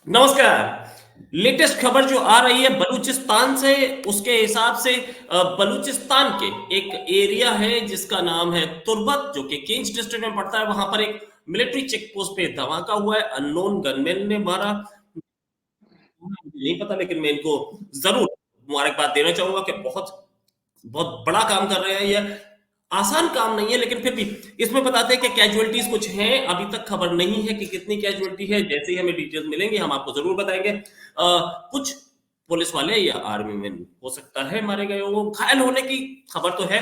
नमस्कार। लेटेस्ट खबर जो आ रही है बलूचिस्तान से, उसके हिसाब से बलूचिस्तान के एक एरिया है जिसका नाम है तुर्बत, जो कि केंच डिस्ट्रिक्ट में पड़ता है। वहां पर एक मिलिट्री चेक पोस्ट पे धमाका हुआ है, अननोन गनमैन ने मारा। मुझे नहीं पता, लेकिन मैं इनको जरूर मुबारकबाद देना चाहूंगा कि बहुत बहुत बड़ा काम कर रहे हैं ये। आसान काम नहीं है, लेकिन फिर भी इसमें बताते हैं कि कैजुअलिटीज कुछ हैं। अभी तक खबर नहीं है कि कितनी कैजुअलिटी है। जैसे ही हमें डिटेल्स मिलेंगे हम आपको जरूर बताएंगे। कुछ पुलिस वाले या आर्मी मैन हो सकता है मारे गए हो, घायल होने की खबर तो है।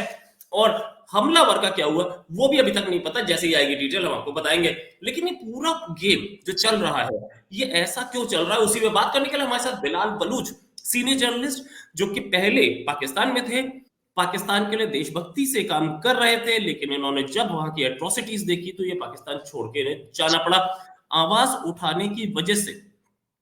और हमलावर का क्या हुआ वो भी अभी तक नहीं पता। जैसे ही आएगी डिटेल हम आपको बताएंगे। लेकिन ये पूरा गेम जो चल रहा है, ये ऐसा क्यों चल रहा है, उसी में बात करने के लिए हमारे साथ बिलाल बलूच, सीनियर जर्नलिस्ट, जो कि पहले पाकिस्तान में थे, पाकिस्तान के लिए देशभक्ति से काम कर रहे थे, लेकिन इन्होंने जब वहां की एट्रोसिटीज देखी तो ये पाकिस्तान छोड़ के इन्हें जाना पड़ा। आवाज उठाने की वजह से,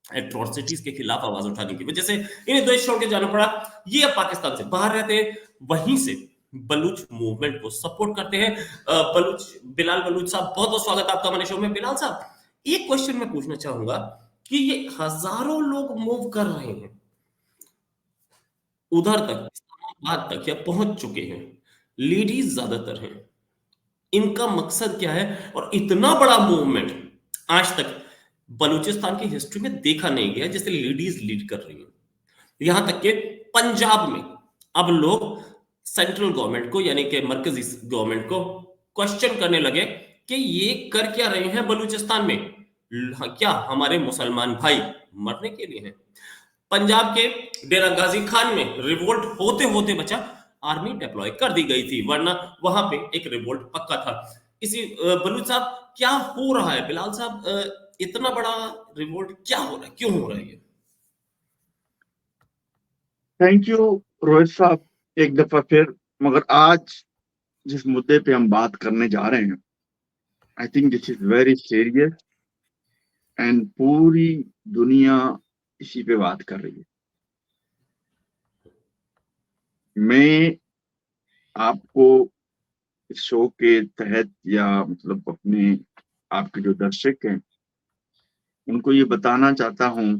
एट्रोसिटीज के खिलाफ आवाज उठाने की वजह से इन्हें देश छोड़ के जाना पड़ा। ये अब पाकिस्तान से बाहर रहते हैं, वहीं से बलूच मूवमेंट को सपोर्ट करते हैं। बलूच, बिलाल बलूच साहब, बहुत बहुत स्वागत है आपका हमारे शो में। बिलाल साहब, एक क्वेश्चन मैं पूछना चाहूंगा कि ये हजारों लोग मूव कर रहे हैं उधर तक, इस्लामाबाद तक, या पहुंच चुके हैं, लेडीज ज्यादातर हैं, इनका मकसद क्या है? और इतना बड़ा मूवमेंट आज तक बलूचिस्तान की हिस्ट्री में देखा नहीं गया जिसे लेडीज लीड कर रही हैं। यहां तक कि पंजाब में अब लोग सेंट्रल गवर्नमेंट को, यानी कि मरकजी गवर्नमेंट को क्वेश्चन करने लगे कि ये कर क्या रहे हैं बलूचिस्तान में। क्या हमारे मुसलमान भाई मरने के लिए हैं? पंजाब के डेरा गाजी खान में रिवोल्ट होते होते बचा, आर्मी डिप्लॉय कर दी गई थी, वरना वहां पे एक रिवोल्ट पक्का था। इसी बलूच साहब, क्या हो रहा है? बिलाल साहब, इतना बड़ा रिवोल्ट क्या हो रहा है, क्यों हो रहा है ये? थैंक यू रोहित साहब, एक दफा फिर। मगर आज जिस मुद्दे पे हम बात करने जा रहे हैं, I think this is very serious and पूरी दुनिया इसी पे बात कर रही है। मैं आपको इस शो के तहत या मतलब अपने आपके जो दर्शक हैं उनको ये बताना चाहता हूं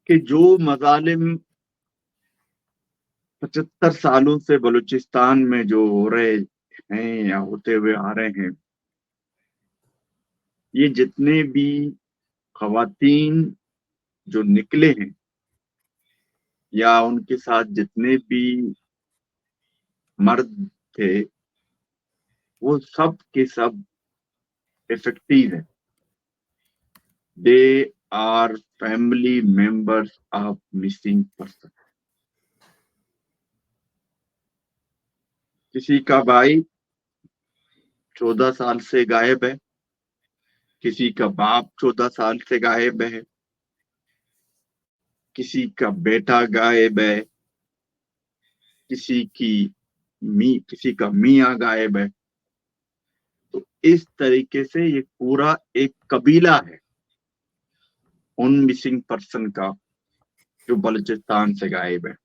कि जो मजालिम 75 सालों से बलूचिस्तान में जो हो रहे हैं या होते हुए आ रहे हैं, ये जितने भी खवातीन जो निकले हैं या उनके साथ जितने भी मर्द थे, वो सब के सब इफेक्टिव हैं। They are family members of missing person. किसी का भाई 14 साल से गायब है, किसी का बाप 14 साल से गायब है, किसी का बेटा गायब है, किसी का मियाँ गायब है। तो इस तरीके से ये पूरा एक कबीला है उन मिसिंग पर्सन का, जो बलूचिस्तान से गायब है।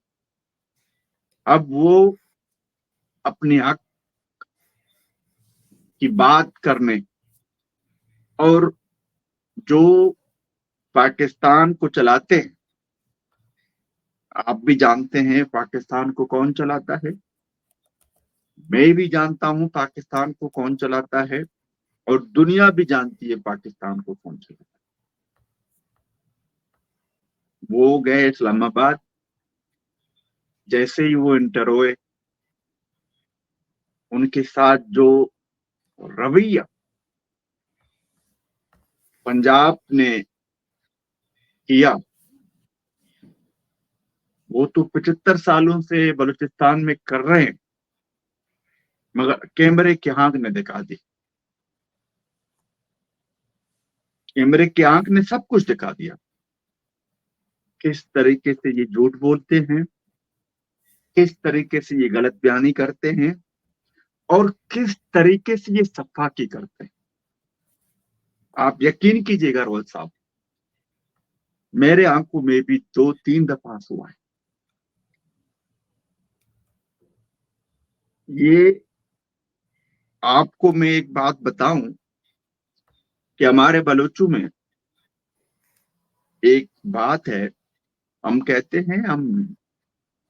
अब वो अपने हक की बात करने, और जो पाकिस्तान को चलाते हैं, आप भी जानते हैं पाकिस्तान को कौन चलाता है, मैं भी जानता हूं पाकिस्तान को कौन चलाता है, और दुनिया भी जानती है पाकिस्तान को कौन चलाता है। वो गए इस्लामाबाद, जैसे ही वो इंटर हुए, उनके साथ जो रवैया पंजाब ने किया, वो तो 75 सालों से बलूचिस्तान में कर रहे हैं, मगर कैमरे की आंख ने दिखा दी। कैमरे की आंख ने सब कुछ दिखा दिया, किस तरीके से ये झूठ बोलते हैं, किस तरीके से ये गलत बयानी करते हैं, और किस तरीके से ये सफाकी करते हैं। आप यकीन कीजिएगा रोहित साहब, मेरे आंखों में भी 2-3 दफा आंसू आए। ये आपको मैं एक बात बताऊं कि हमारे बलूचों में एक बात है, हम कहते हैं हम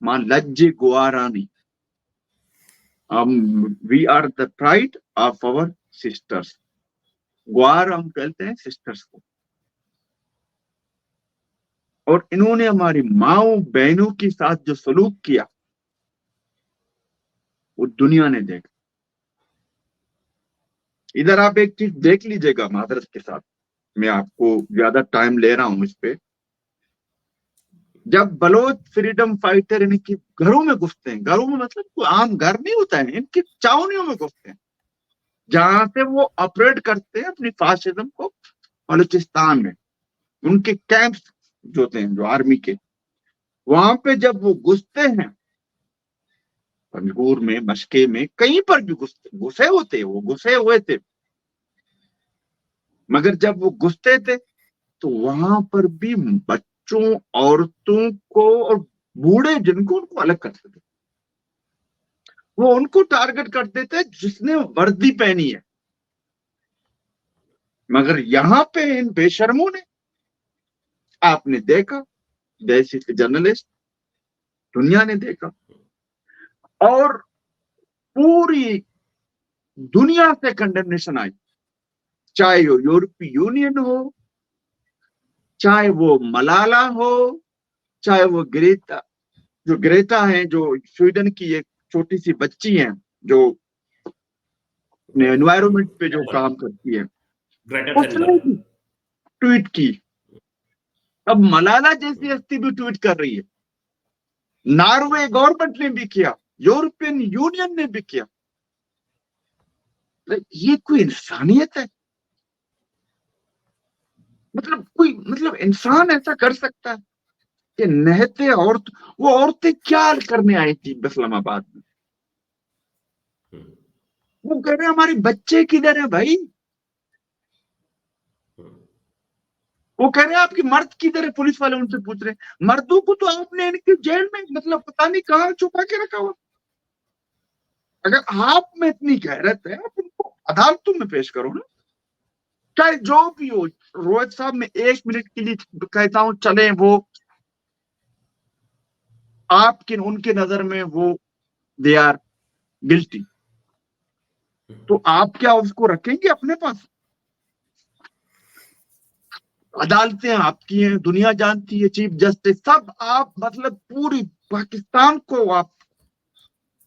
मां लज्जे गुआरानी, हम we are the pride of our sisters. ग्वार हम कहते हैं सिस्टर्स को, और इन्होंने हमारी माओ बहनों के साथ जो सलूक किया वो दुनिया ने देखा। इधर आप एक चीज देख लीजिएगा मादरत के साथ, मैं आपको ज्यादा टाइम ले रहा हूं इस पे। जब बलोच फ्रीडम फाइटर इनके घरों में घुसते हैं, घरों में मतलब कोई आम घर नहीं होता है, इनकी चावनियों में घुसते हैं, जहां से वो ऑपरेट करते हैं अपनी फासिज्म को बलूचिस्तान में। उनके कैंप्स जो होते हैं, जो आर्मी के, वहां पे जब वो घुसते हैं, पंजगुर में, मशके में, कहीं पर भी घुसे होते, वो घुसे हुए थे, मगर जब वो घुसते थे तो वहां पर भी बच्चों, औरतों को और बूढ़े जिनको, उनको अलग करते थे। वो उनको टारगेट करते थे जिसने वर्दी पहनी है। मगर यहां पे इन बेशर्मों ने, आपने देखा, देश के जर्नलिस्ट, दुनिया ने देखा, और पूरी दुनिया से कंडेमनेशन आई, चाहे वो यूरोपीय यूनियन हो, चाहे वो मलाला हो, चाहे वो ग्रेटा, जो ग्रेटा है, जो स्वीडन की एक छोटी सी बच्ची है जो एनवायरमेंट पे जो काम करती है, ग्रेटा उसने थनबर्ग। ट्वीट की। अब मलाला जैसी हस्ती भी ट्वीट कर रही है, नॉर्वे गवर्नमेंट ने भी किया, यूरोपियन यूनियन ने भी किया। ये कोई इंसानियत है? मतलब कोई, मतलब इंसान ऐसा कर सकता है कि नहते औरत, वो औरतें क्या करने आई थी इस्लामाबाद में? वो कह रहे हैं हमारे बच्चे किधर है भाई? वो कह रहे हैं आपकी मर्द किधर है? पुलिस वाले उनसे पूछ रहे हैं। मर्दों को तो आपने इनके जेल में, मतलब पता नहीं कहाँ छुपा के रखा हुआ। अगर आप में इतनी गैरत है, आप उनको अदालतों में पेश करो ना, चाहे जो भी हो। रोहित साहब, मैं 1 मिनट के लिए कहता हूं, चले वो आपके, उनके नजर में वो दे आर गिल्टी, तो आप क्या उसको रखेंगे अपने पास? अदालतें आपकी हैं, दुनिया जानती है, चीफ जस्टिस सब आप, मतलब पूरी पाकिस्तान को आप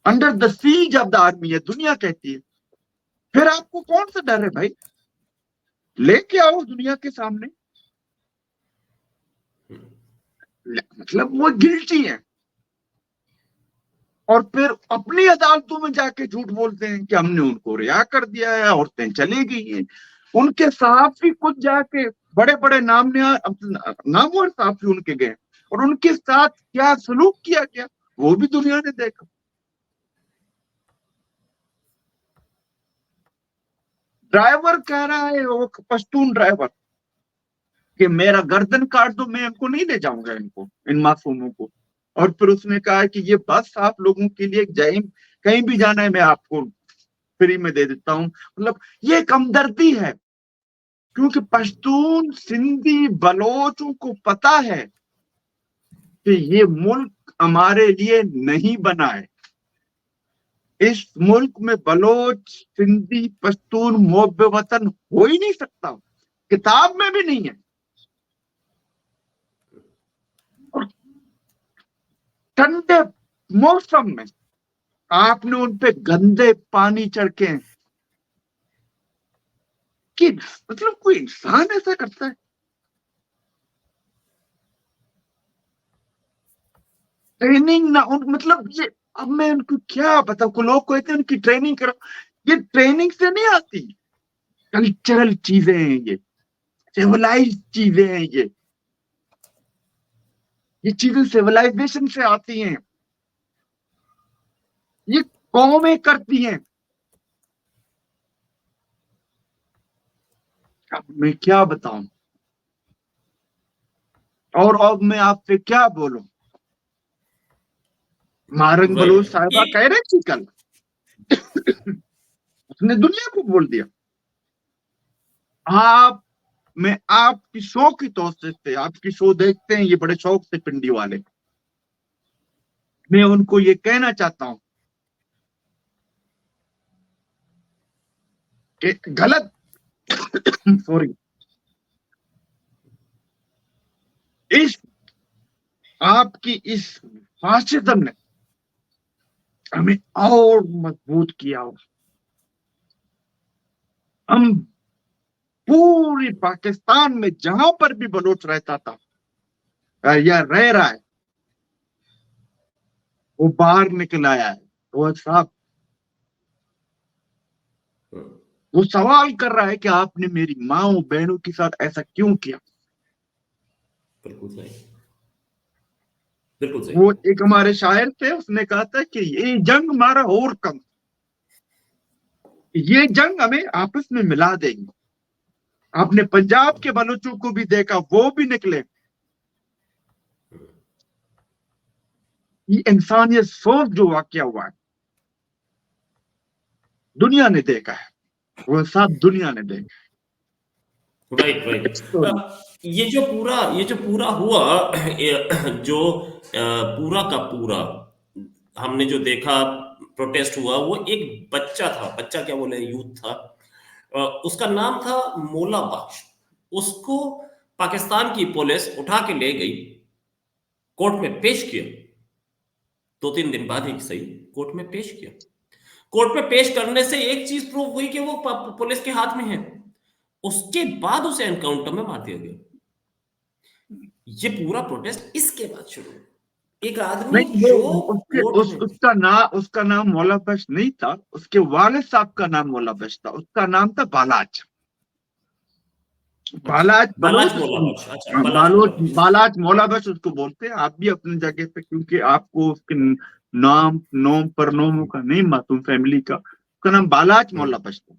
under the siege of the army है, दुनिया कहती है। फिर आपको कौन सा डर है भाई? लेके आओ दुनिया के सामने। मतलब वो गिल्टी है, और फिर अपनी अदालतों में जाके झूठ बोलते हैं कि हमने उनको रिहा कर दिया है, औरतें चली गई हैं। उनके सहाफी खुद जाके, बड़े बड़े नामवर सहाफी उनके गए, और उनके साथ क्या सलूक किया गया वो भी दुनिया ने देखा। ड्राइवर कह रहा है, वो पश्तून ड्राइवर, कि मेरा गर्दन काट दो, मैं इनको नहीं ले जाऊंगा, इनको, इन मासूमों को। और फिर उसने कहा कि ये बस आप लोगों के लिए जाइम, कहीं भी जाना है मैं आपको फ्री में दे देता हूं। मतलब ये कमदर्दी है, क्योंकि पश्तून, सिंधी, बलोचों को पता है कि ये मुल्क हमारे लिए नहीं बना है। इस मुल्क में बलोच, सिंधी, पश्तून मोहब्बे वतन हो ही नहीं सकता, किताब में भी नहीं है। और ठंडे मौसम में आपने उन पे गंदे पानी चढ़के, कि मतलब कोई इंसान ऐसा करता है? ट्रेनिंग ना उन, मतलब ये, अब मैं उनको क्या बताऊं, को लोग कहते हैं उनकी ट्रेनिंग करो, ये ट्रेनिंग से नहीं आती, कल्चरल चीजें हैं ये, सिविलाइज चीजें हैं ये चीजें सिविलाइजेशन से आती हैं, ये कौमें करती हैं। अब मैं क्या बताऊं, और अब मैं आपसे क्या बोलूं? Marang Bloch right. साहिबा कह रहे थी कल, उसने दुनिया को बोल दिया। आप मैं आपकी शो की तौर से, आपकी शो देखते हैं ये बड़े शौक से पिंडी वाले, मैं उनको ये कहना चाहता हूं कि गलत सॉरी, इस आपकी इस फासिज्म ने हमें और मजबूत किया हो। हम पूरी पाकिस्तान में जहां पर भी बलोच रहता था या रह रहा है, वो बाहर निकल आया है। तो साहब वो सवाल कर रहा है कि आपने मेरी माओ बहनों के साथ ऐसा क्यों किया। बिल्कुल सही, बिल्कुल सही। वो एक हमारे शायर थे, उसने कहा था कि ये जंग हमारा और कम, ये जंग हमें आपस में मिला देगी। आपने पंजाब के बलोचों को भी देखा, वो भी निकले। ये इंसानियत सोच जो वाकया हुआ है, दुनिया ने देखा है, वो सब दुनिया ने देखा राइट, राइट। है। ये जो पूरा हुआ, जो पूरा का पूरा हमने जो देखा, प्रोटेस्ट हुआ, वो एक बच्चा था, बच्चा क्या बोले, यूथ था। उसका नाम था मोला बख्श। उसको पाकिस्तान की पुलिस उठा के ले गई, कोर्ट में पेश किया। 2-3 दिन बाद ही सही, कोर्ट में पेश किया। कोर्ट में पेश करने से एक चीज प्रूव हुई कि वो पुलिस के हाथ में है। उसके बाद उसे एनकाउंटर में मार दिया गया। ये पूरा प्रोटेस्ट इसके बाद शुरू हुआ। एक आदमी नहीं, जो वो कोर्ट में, उसका नाम मौला बख्श नहीं था, उसके वालिद साहब का नाम मौला बख्श था। उसका नाम था बालाज। अच्छा, बालाज बालाज बलोच मोला उसको, बख्श, अच्छा, बालाज मोला बालोच बख्श। बालाज मौला बख्श उसको बोलते हैं। आप भी अपनी जगह पे, क्योंकि आपको उसके नाम नोम पर नोमों का नहीं मालूम, फैमिली का, उसका नाम बालाज मौला बख्श था।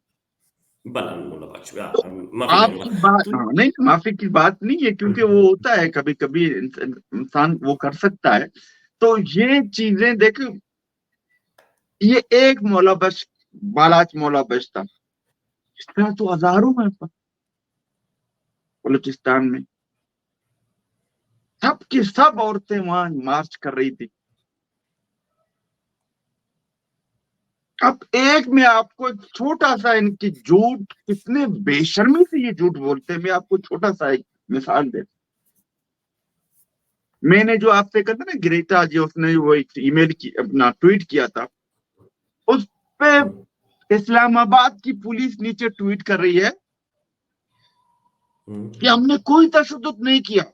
बालाज मोला बख्श, तो माफी आपकी चाहूंगा। बात, तो हाँ, नहीं, माफी की बात नहीं है, क्योंकि वो होता है कभी कभी, इंसान वो कर सकता है। तो ये चीजें देखो, ये एक मौला बख्श, बालाज मौला बख्श था। इस तरह तो हजारों में बलूचिस्तान में सब की सब औरतें वहां मार्च कर रही थी। अब एक में आपको एक छोटा सा इनकी झूठ, कितने बेशर्मी से ये झूठ बोलते हैं, मैं आपको छोटा सा एक मिसाल दे। मैंने जो आपसे कहा था ना, ग्रेटा जी, उसने वो एक ईमेल की, अपना ट्वीट किया था, उस पे इस्लामाबाद की पुलिस नीचे ट्वीट कर रही है कि हमने कोई तशद्दुद नहीं किया,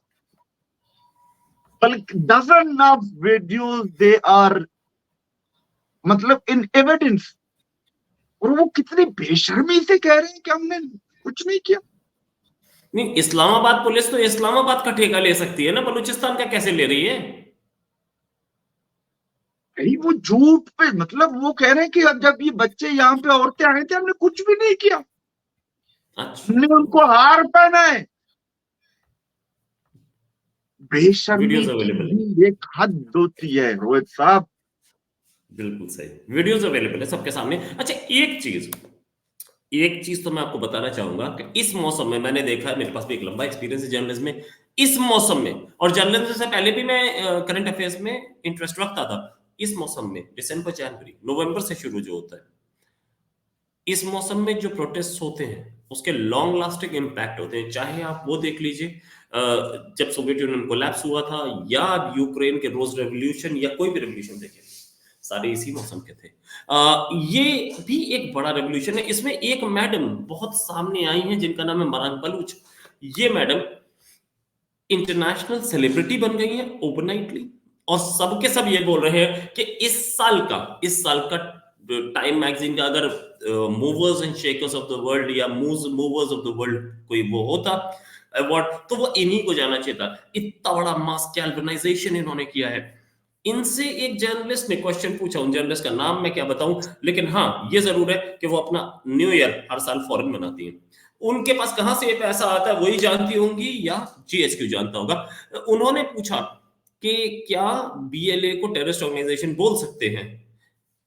बल्कि dozen of videos they are, मतलब इन एविडेंस। और वो कितनी बेशर्मी से कह रहे हैं कि हमने कुछ नहीं किया। नहीं, इस्लामाबाद पुलिस तो इस्लामाबाद का ठेका ले सकती है ना, बलूचिस्तान का कैसे ले रही है? भाई वो झूठ पे, मतलब वो कह रहे हैं कि अब जब ये बच्चे यहाँ पे औरतें आए थे, हमने कुछ भी नहीं किया, अच्छा, हमने उनको हार पहना है। बेशर्मी वीडियोस की अवेलेबल है। भी एक हद होती है रोहित साहब। बिल्कुल सही, वीडियोस अवेलेबल है सबके सामने। अच्छा, एक चीज तो मैं आपको बताना चाहूंगा कि इस मौसम में मैंने देखा है, मेरे पास भी एक लंबा एक्सपीरियंस है जर्नलिज्म में। इस मौसम में, और जर्नलिज्म से पहले भी मैं करंट अफेयर्स में इंटरेस्ट रखता था। इस मौसम में दिसंबर, जनवरी, नवंबर से शुरू जो होता है, इस मौसम में जो प्रोटेस्ट होते हैं, उसके लॉन्ग लास्टिंग इम्पैक्ट होते हैं। चाहे आप वो देख लीजिए, जब सोवियत यूनियन कोलैप्स हुआ था, या यूक्रेन के रोज रेवोल्यूशन, या कोई भी रेवोल्यूशन देखें, सारे इसी मौसम के थे। ये भी एक बड़ा रेवोल्यूशन है। इसमें एक मैडम बहुत सामने आई हैं जिनका नाम है मरान बलूच। ये मैडम इंटरनेशनल सेलिब्रिटी बन गई है ओवरनाइटली, और सबके सब ये बोल रहे हैं कि इस साल का टाइम मैगजीन का अगर movers and shakers of the world, या मूवर्स ऑफ द वर्ल्ड कोई वो होता अवार्ड, तो वो इन्हीं को जाना चाहिए था। इतना बड़ा मास गैल्वेनाइजेशन इन्होंने किया है। इनसे एक जर्नलिस्ट ने क्वेश्चन पूछा, उन जर्नलिस्ट का नाम मैं क्या बताऊं, लेकिन हाँ, ये जरूर है कि वो अपना न्यू ईयर हर साल फॉरेन मनाती है। उनके पास कहां से ये पैसा आता है वही जानती होंगी, या जीएचक्यू जानता होगा। उन्होंने पूछा कि क्या बीएलए को टेररिस्ट ऑर्गेनाइजेशन बोल सकते हैं?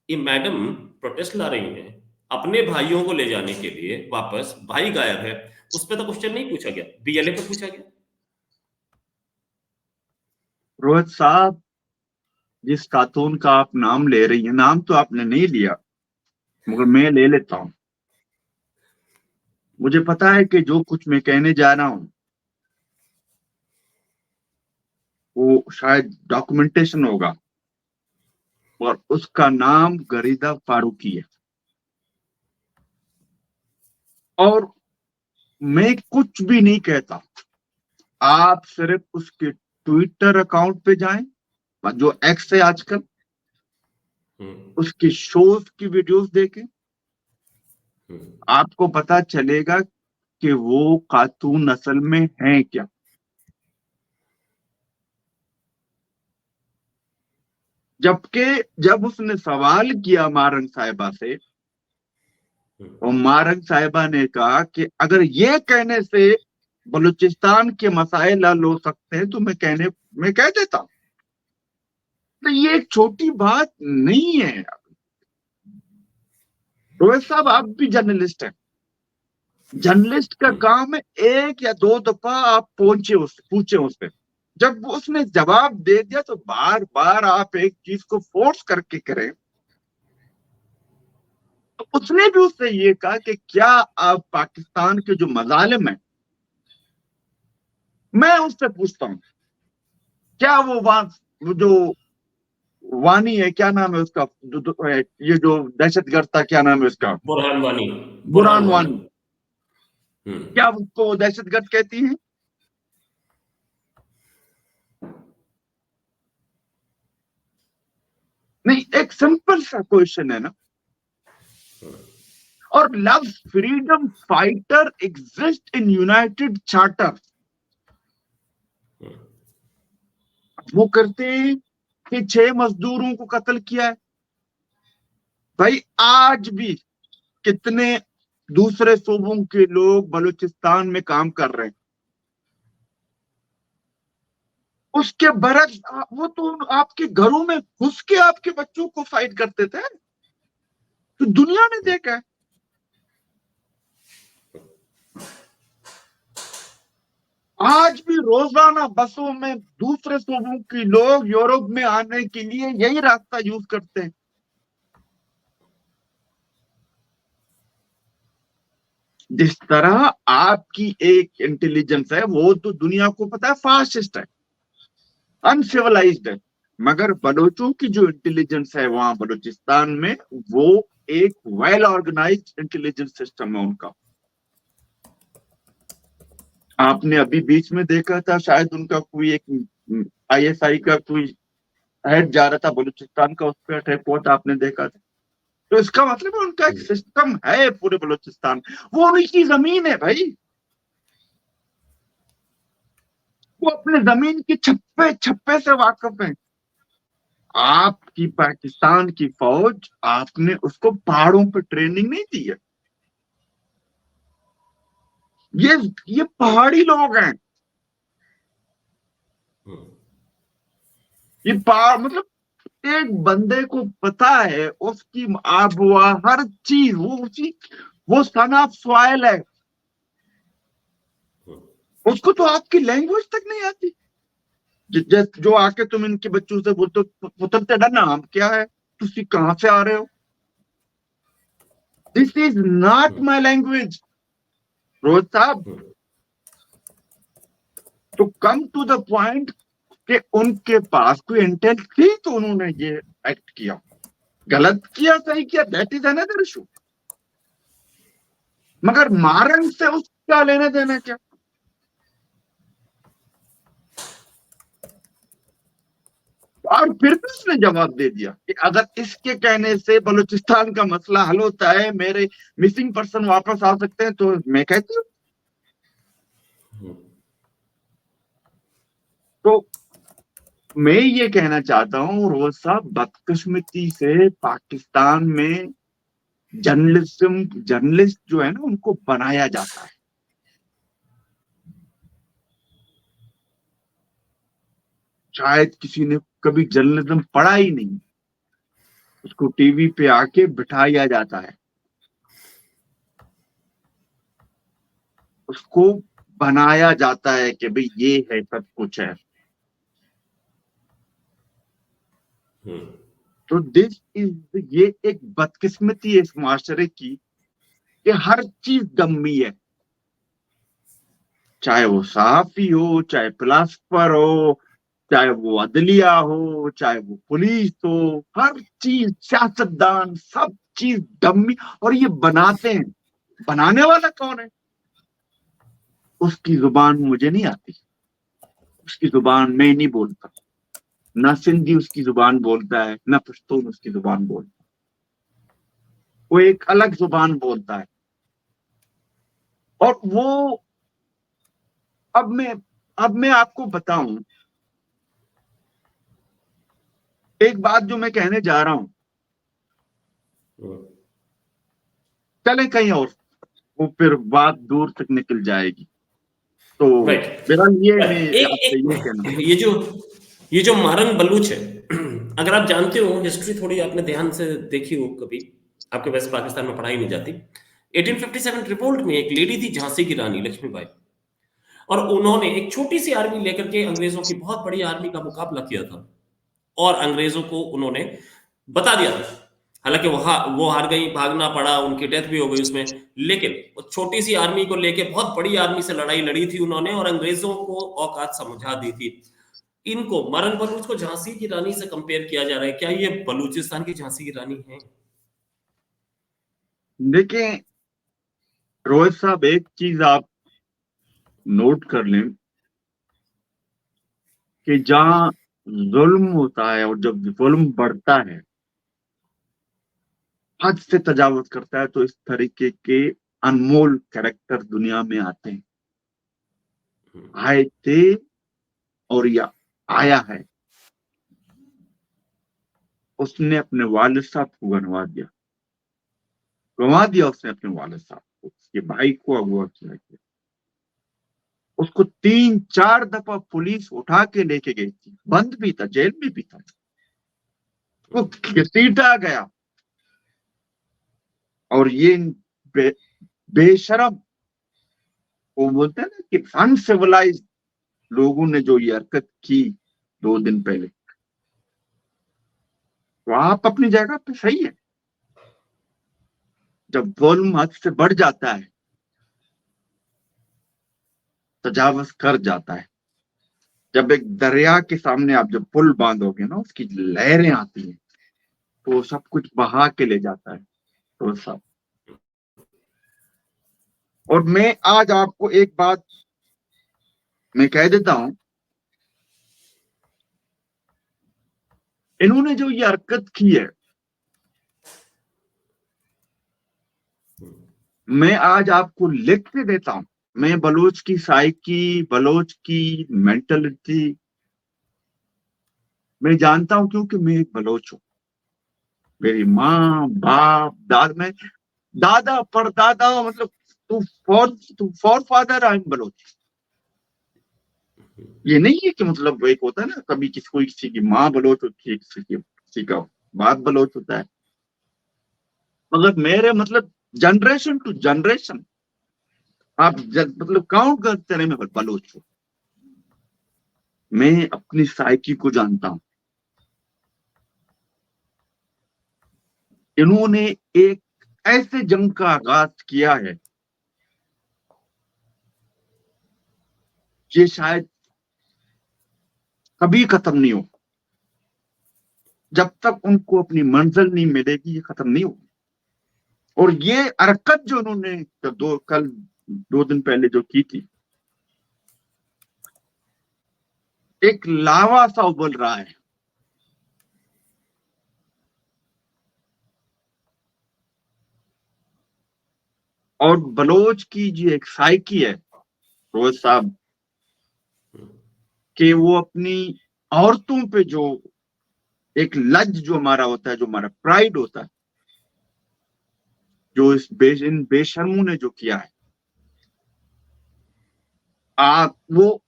ये मैडम प्रोटेस्ट ला रही हैं अपने भाइयों को ले जाने के लिए, वापस भाई गायब है, उस पे तो क्वेश्चन नहीं पूछा गया, बीएलए पे पूछा गया। रोहित साहब, जिस खातून का आप नाम ले रही हैं, नाम तो आपने नहीं लिया मगर मैं ले लेता हूं। मुझे पता है कि जो कुछ मैं कहने जा रहा हूं वो शायद डॉक्यूमेंटेशन होगा, और उसका नाम गरीदा फारूकी है। और मैं कुछ भी नहीं कहता, आप सिर्फ उसके ट्विटर अकाउंट पे जाएं, जो एक्स है आजकल, उसके शोज की वीडियोस देखें, आपको पता चलेगा कि वो खातून असल में है क्या। जबकि जब उसने सवाल किया मारंग साहिबा से, और मारंग साहिबा ने कहा कि अगर ये कहने से बलूचिस्तान के मसाइल हल हो सकते हैं तो मैं कह देता। तो ये एक छोटी बात नहीं है। रोहित साहब, आप भी जर्नलिस्ट हैं। जर्नलिस्ट का काम है एक या दो दफा आप पूछे उससे। जब उसने जवाब दे दिया तो बार बार आप एक चीज को फोर्स करके करें। तो उसने भी उससे ये कहा कि क्या आप पाकिस्तान के जो मजालिम है, मैं उससे पूछता हूं, क्या वो जो वानी है, क्या नाम है उसका, ये जो दहशतगर्द था, क्या नाम है उसका, बुरहान वानी। बुरहान बुरहान वानी। वानी, क्या उसको दहशतगर्द कहती हैं? नहीं, एक सिंपल सा क्वेश्चन है ना। और love freedom fighter exist in United charter. वो करते हैं कि 6 मजदूरों को कत्ल किया है। भाई, आज भी कितने दूसरे सूबों के लोग बलूचिस्तान में काम कर रहे हैं। उसके बरक्स वो तो आपके घरों में घुस के आपके बच्चों को फाइट करते थे। तो दुनिया ने देखा है। आज भी रोजाना बसों में दूसरे सूबों के लोग यूरोप में आने के लिए यही रास्ता यूज करते हैं। जिस तरह आपकी एक इंटेलिजेंस है, वो तो दुनिया को पता है फासिस्ट है, अनसिविलाइज्ड है। मगर बलोचों की जो इंटेलिजेंस है वहां बलूचिस्तान में, वो एक वेल ऑर्गेनाइज्ड इंटेलिजेंस सिस्टम है उनका। आपने अभी बीच में देखा था, शायद उनका कोई एक आईएसआई का कोई हेड जा रहा था बलूचिस्तान का, उस पर अटैक हुआ था, आपने देखा था। तो इसका मतलब है उनका एक सिस्टम है पूरे बलूचिस्तान। वो उनकी जमीन है भाई। वो अपने जमीन के छप्पे छप्पे से वाकिफ है। आपकी पाकिस्तान की फौज, आपने उसको पहाड़ों पर ट्रेनिंग नहीं दी है। ये ये पहाड़ी लोग हैं। ये पहाड़ मतलब, एक बंदे को पता है उसकी आबवा हर चीज, वो सन ऑफ सॉइल है। उसको तो आपकी लैंग्वेज तक नहीं आती। जो आके तुम इनके बच्चों से बोलते हो, पुत्र तेरा नाम क्या है, तुसी कहां से आ रहे हो, this is not my language. Rohit साहब, तो कम टू द पॉइंट कि उनके पास कोई इंटेल थी तो उन्होंने ये एक्ट किया। गलत किया सही किया, दैट इज अनदर इशू। मगर मारंग से उसका लेने देना क्या? और फिर भी उसने जवाब दे दिया कि अगर इसके कहने से बलूचिस्तान का मसला हल होता है, मेरे मिसिंग पर्सन वापस आ सकते हैं, तो मैं कहती हूँ। तो मैं ये कहना चाहता हूँ रोज साहब, बदकिस्मती से पाकिस्तान में जर्नलिस्ट जो है ना, उनको बनाया जाता है। शायद किसी ने कभी जर्नलिज्म पढ़ा ही नहीं, उसको टीवी पे आके बिठाया जाता है। उसको बनाया जाता है कि भाई ये है, सब कुछ है। तो दिस इज, ये एक बदकिस्मती है इस माशरे की कि हर चीज गम्मी है, चाहे वो सहाफी हो, चाहे फिलासफर हो, चाहे वो अदलिया हो, चाहे वो पुलिस हो, हर चीज, सियासतदान, सब चीज डम्मी। और ये बनाते हैं, बनाने वाला कौन है? उसकी जुबान मुझे नहीं आती, उसकी जुबान मैं नहीं बोलता, ना सिंधी उसकी जुबान बोलता है, ना पश्तून उसकी जुबान बोलता है, वो एक अलग जुबान बोलता है। और वो, अब मैं आपको बताऊं एक बात जो मैं कहने जा रहा हूं, चले कहीं और, वो फिर बात दूर तक निकल जाएगी। तो राइट। मेरा ये, मैं एक आपसे ये कहना। एक ये जो मारन बलूच है, अगर आप जानते हो हिस्ट्री, थोड़ी आपने ध्यान से देखी हो कभी, आपके वैसे पाकिस्तान में पढ़ाई नहीं जाती। 1857 रिवोल्ट में एक लेडी थी, झांसी की रानी लक्ष्मीबाई, और उन्होंने एक छोटी सी आर्मी लेकर के अंग्रेजों की बहुत बड़ी आर्मी का मुकाबला किया था, और अंग्रेजों को उन्होंने बता दिया था। हालांकि वो हार गई, भागना पड़ा, उनकी डेथ भी हो गई उसमें, लेकिन वो छोटी सी आर्मी को लेके बहुत बड़ी आर्मी से लड़ाई लड़ी थी उन्होंने, और अंग्रेजों को औकात समझा दी थी। इनको, मरन बलूच को झांसी की रानी से कंपेयर किया जा रहा है, क्या ये बलूचिस्तान की झांसी की रानी है? देखें रोहित साहब, एक चीज आप नोट कर लें कि जहां जुल्म होता है और जब जुल्म बढ़ता है, हद से तजावुज करता है, तो इस तरीके के अनमोल कैरेक्टर दुनिया में आते हैं, आए थे, और या आया है। उसने अपने वालिद साहब को गंवा दिया उसने अपने वालिद साहब को, उसके भाई को अगवा किया। उसको 3-4 दफा पुलिस उठा के लेके गई थी, बंद भी था, जेल में भी था, वो घसीटा गया। और ये बे, बेशरम, वो बोलते हैं ना कि अनसिविलाइज लोगों ने जो ये हरकत की 2 दिन पहले, तो आप अपनी जगह पे सही है। जब जुल्म हद से बढ़ जाता है, तजावज कर जाता है, जब एक दरिया के सामने आप जब पुल बांधोगे ना, उसकी लहरें आती हैं, तो वो सब कुछ बहा के ले जाता है, तो सब। और मैं आज आपको एक बात मैं कह देता हूं, इन्होंने जो ये हरकत की है, मैं आज आपको लिख के देता हूं। मैं बलोच की साइकी, बलोच की मेंटलिटी मैं जानता हूं, क्योंकि मैं एक बलोच हूं। मेरी माँ, बाप, दादा परदादा, मतलब two four father I am Baloch. ये नहीं है कि मतलब एक होता है ना, कभी किसी की माँ बलोच होती है, किसी का बाप बलोच होता है, मगर मेरे मतलब जनरेशन टू जनरेशन, आप मतलब काउंट करते रहे, मैं बलोच हूं। मैं अपनी साइकी को जानता हूं। इन्होंने एक ऐसे जंग का आगाज किया है, ये शायद कभी खत्म नहीं हो। जब तक उनको अपनी मंजिल नहीं मिलेगी, ये खत्म नहीं होगी। और ये हरकत जो उन्होंने कल 2 दिन पहले जो की थी, एक लावा सा उबल रहा है। और बलोच की जो एक साइकी है रोहित साहब, कि वो अपनी औरतों पे जो एक लज जो हमारा होता है, जो हमारा प्राइड होता है, जो इन बेशर्मों ने जो किया है, आप वो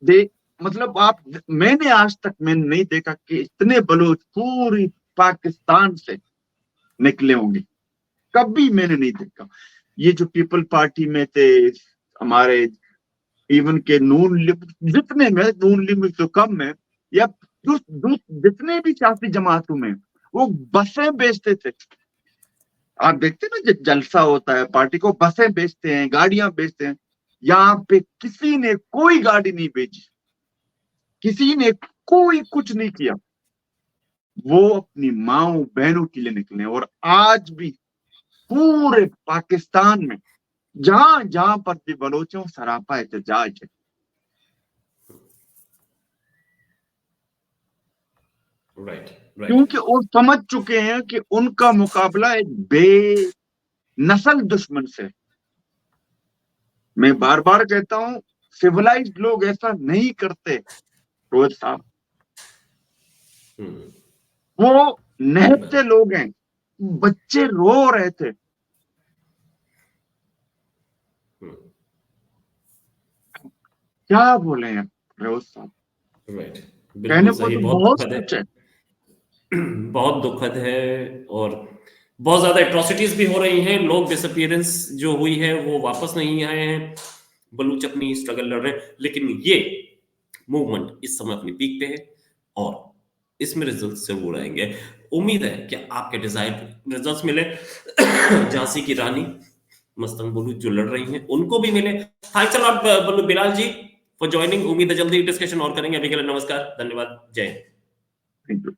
देख, मतलब आप, मैंने आज तक मैंने नहीं देखा कि इतने बलोच पूरी पाकिस्तान से निकले होंगे, कभी मैंने नहीं देखा। ये जो पीपल पार्टी में थे, हमारे इवन के नून जितने में नून लीग तो कम में, या जितने भी सियासी जमातों में वो बसें बेचते थे। आप देखते ना, जब जलसा होता है पार्टी को, बसें बेचते हैं, गाड़ियां बेचते हैं। यहाँ पे किसी ने कोई गाड़ी नहीं बेची, किसी ने कोई कुछ नहीं किया। वो अपनी माओ बहनों के लिए निकले। और आज भी पूरे पाकिस्तान में जहां जहां पर भी बलोचों सरापा एहतजाज है। राइट, क्योंकि वो समझ चुके हैं कि उनका मुकाबला एक बेनस्ल दुश्मन से। मैं बार बार कहता हूं, सिविलाइज्ड लोग ऐसा नहीं करते रोहित साहब। वो नहते लोग हैं। बच्चे रो रहे थे। क्या बोले हैं रोहित साहब? राइट, कहने बिल्कुल को सही। तो बहुत बहुत दुखद कुछ है, है। बहुत दुखद है। और बहुत ज्यादा एट्रोसिटीज भी हो रही हैं। लोग डिसअपियरेंस जो हुई है वो वापस नहीं आए हैं। बलूच अपनी स्ट्रगल लड़ रहे हैं, लेकिन ये मूवमेंट इस समय अपनी पीक पे है और इसमें रिजल्ट जरूर आएंगे। उम्मीद है कि आपके डिजायर रिजल्ट्स मिले। झांसी की रानी मस्तंग बलूच जो लड़ रही हैं उनको भी मिले। Thanks a lot Ballu Bilal ji for joining. उम्मीद है जल्दी डिस्कशन और करेंगे। अभी के लिए नमस्कार, धन्यवाद, जय हिंद। Thank you.